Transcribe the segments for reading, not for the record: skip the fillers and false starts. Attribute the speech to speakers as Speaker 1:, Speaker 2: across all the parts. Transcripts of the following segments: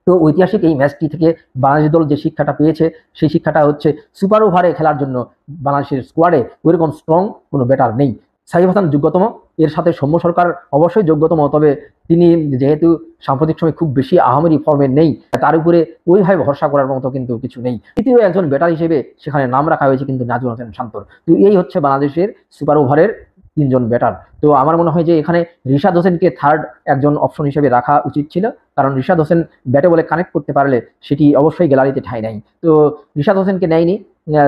Speaker 1: তো ঐতিহাসিক এই ম্যাচটি থেকে বাংলাদেশ দল যে শিক্ষাটা পেয়েছে সেই শিক্ষাটা হচ্ছে সুপার ওভারে খেলার জন্য বাংলাদেশের স্কোয়াডে ওইরকম স্ট্রং কোনো ব্যাটার নেই। সাকিব হাসান যোগ্যতম, এর সাথে সৌম্য সরকার অবশ্যই যোগ্যতম, তবে তিনি যেহেতু সাম্প্রতিক সময় খুব বেশি আহামরি ফর্মে নেই, তার উপরে ওইভাবে ভরসা করার মতো কিন্তু কিছু নেই। তৃতীয় একজন ব্যাটার হিসেবে সেখানে নাম রাখা হয়েছে কিন্তু নাজমুল হোসেন শান্তর। তো এই হচ্ছে বাংলাদেশের সুপার ওভারের তিনজন ব্যাটার। তো আমার মনে হয় যে এখানে রিশাদ হোসেনকে থার্ড একজন অপশন হিসেবে রাখা উচিত ছিল, কারণ রিশাদ হোসেন ব্যাটে বলে কানেক্ট করতে পারলে সেটি অবশ্যই গ্যালারিতে ঠাঁই নেয়। তো রিশাদ হোসেনকে নেয়নি।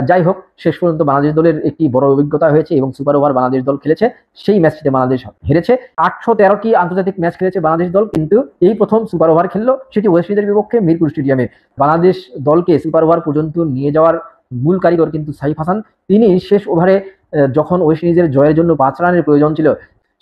Speaker 1: যাই হোক, শেষ পর্যন্ত বাংলাদেশ দলের একটি বড় অভিজ্ঞতা হয়েছে এবং সুপার ওভার বাংলাদেশ দল খেলেছে, সেই ম্যাচটিতে বাংলাদেশ হেরেছে। 813টি আন্তর্জাতিক ম্যাচ খেলেছে বাংলাদেশ দল, কিন্তু এই প্রথম সুপার ওভার খেললো, সেটি ওয়েস্ট ইন্ডিজের বিপক্ষে মিরপুর স্টেডিয়ামে। বাংলাদেশ দলকে সুপার ওভার পর্যন্ত নিয়ে যাওয়ার মূল কারিগর কিন্তু সাইফ হাসান। তিনি শেষ ওভারে যখন ওয়েস্ট ইন্ডিজের জয়ের জন্য 5 রানের প্রয়োজন ছিল,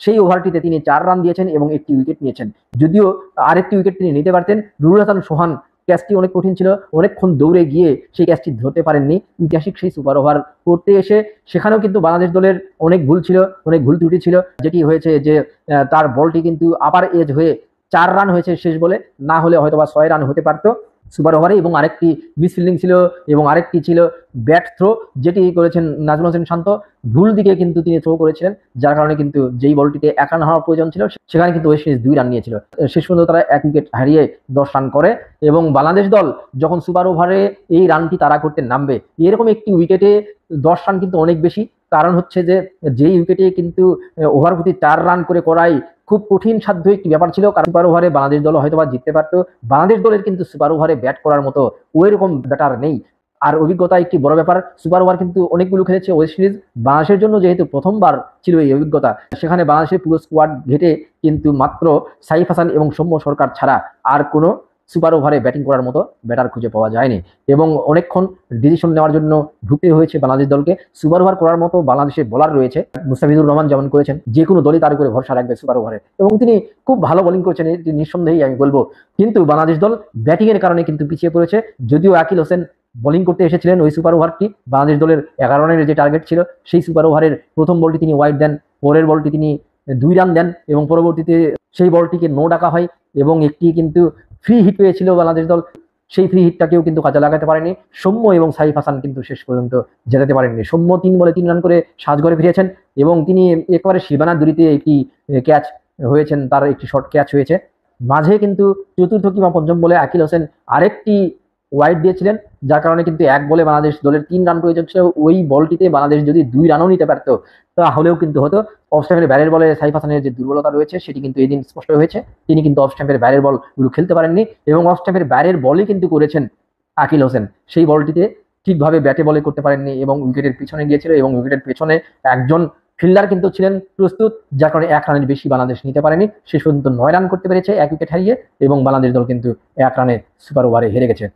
Speaker 1: সেই ওভারটিতে তিনি 4 রান দিয়েছেন এবং একটি উইকেট নিয়েছেন। যদিও আরেকটি উইকেট তিনি নিতে পারতেন, নুরুল হাসান সোহান ক্যাচটি অনেক কঠিন ছিল, অনেকক্ষণ দৌড়ে গিয়ে সেই ক্যাচটি ধরতে পারেননি। ঐতিহাসিক সেই সুপার ওভার করতে এসে সেখানেও কিন্তু বাংলাদেশ দলের অনেক ভুল ছিল, অনেক ভুল ত্রুটি ছিল। যেটি হয়েছে যে তার বলটি কিন্তু আপার এজ হয়ে 4 রান হয়েছে শেষ বলে, না হলে হয়তোবা 6 রান হতে পারতো সুপার ওভারে। এবং আরেকটি মিসফিল্ডিং ছিল এবং আরেকটি ছিল ব্যাট থ্রো, যেটি করেছেন নাজমুল হোসেন শান্ত। ভুল দিকে কিন্তু তিনি থ্রো করেছিলেন, যার কারণে কিন্তু যেই বলটিতে 1 রান হওয়ার প্রয়োজন ছিল সেখানে কিন্তু ওয়েস্ট ইন্ডিজ 2 রান নিয়েছিল। শেষ পর্যন্ত তারা 1 উইকেট হারিয়ে 10 রান করে। এবং বাংলাদেশ দল যখন সুপার ওভারে এই রানটি তারা করতে নামবে, এরকম একটি উইকেটে 10 রান কিন্তু অনেক বেশি। কারণ হচ্ছে যে যেই উইকেটে কিন্তু ওভার প্রতি 4 রান করে করাই খুব কঠিন সাধ্য একটি ব্যাপার ছিল, কারণ সুপার ওভারে বাংলাদেশ দল হয়তোবা জিততে পারতো। বাংলাদেশ দলের কিন্তু সুপার ওভারে ব্যাট করার মতো ওইরকম ব্যাটার নেই। আর অভিজ্ঞতা একটি বড় ব্যাপার। সুপার ওভার কিন্তু অনেকগুলো খেলেছে ওয়েস্ট ইন্ডিজ, বাংলাদেশের জন্য যেহেতু প্রথমবার ছিল এই অভিজ্ঞতা, সেখানে বাংলাদেশের পুরো স্কোয়াড ঘেটে কিন্তু মাত্র সাইফ হাসান এবং সৌম্য সরকার ছাড়া আর কোনো সুপার ওভারে ব্যাটিং করার মতো ব্যাটার খুঁজে পাওয়া যায়নি। এবং অনেকক্ষণ ডিসিশন নেওয়ার জন্য ঢুকতে হয়েছে বাংলাদেশ দলকে। সুপার ওভার করার মতো বাংলাদেশের বোলার রয়েছে, মুস্তাফিজুর রহমান যেমন করেছেন, যে কোনো দলই তার উপরে ভরসা রাখবে সুপার ওভারে, এবং তিনি খুব ভালো বোলিং করছেন, এটি নিঃসন্দেহেই আমি বলবো। কিন্তু বাংলাদেশ দল ব্যাটিং এর কারণে কিন্তু পিছিয়ে পড়েছে। যদিও আকিল হোসেন বোলিং করতে এসেছিলেন ওই সুপার ওভারটি, বাংলাদেশ দলের 11 রানের যে টার্গেট ছিল, সেই সুপার ওভারের প্রথম বলটি তিনি ওয়াইড দেন, পরের বলটি তিনি 2 রান দেন এবং পরবর্তীতে সেই বলটিকে নো ডাকা হয় এবং একটি কিন্তু ফ্রি হিট পেয়েছিল বাংলাদেশ দল। সেই ফ্রি হিটটাকেও কিন্তু কাজে লাগাতে পারেনি সৌম্য, এবং সাইফ হাসান কিন্তু শেষ পর্যন্ত জেতাতে পারেননি। সৌম্য 3 বলে 3 রান করে সাজঘরে ফিরেছেন এবং তিনি একেবারে সীমানা দূরিতে একটি ক্যাচ হয়েছেন, তার একটি শর্ট ক্যাচ হয়েছে। মাঝে কিন্তু চতুর্থ কিংবা পঞ্চম বলে আকিল হোসেন আরেকটি ওয়াইড দিয়েছিলেন, যার কারণে কিন্তু 1 বলে বাংলাদেশ দলের 3 রান প্রয়োজন ছিল। ওই বলটিতে বাংলাদেশ যদি 2 রানও নিতে পারতো তাহলেও কিন্তু হতো। অফ স্ট্যাম্পের বাইরের বলে সাইফ হাসানের যে দুর্বলতা রয়েছে সেটি কিন্তু এদিন স্পষ্ট হয়েছে। তিনি কিন্তু অফ স্ট্যাম্পের বাইরের বলগুলো খেলতে পারেননি এবং অফ স্ট্যাম্পের বাইরের বলই কিন্তু করেছেন আকিল হোসেন। সেই বলটিতে ঠিকভাবে ব্যাটে বলে করতে পারেননি এবং উইকেটের পিছনে গিয়েছিল, এবং উইকেটের পেছনে একজন ফিল্ডার কিন্তু ছিলেন প্রস্তুত, যার কারণে 1 রানের বেশি বাংলাদেশ নিতে পারেনি। শেষ পর্যন্ত 9 রান করতে পেরেছে 1 উইকেট হারিয়ে, এবং বাংলাদেশ দল কিন্তু 1 রানে সুপার ওভারে হেরে গেছে।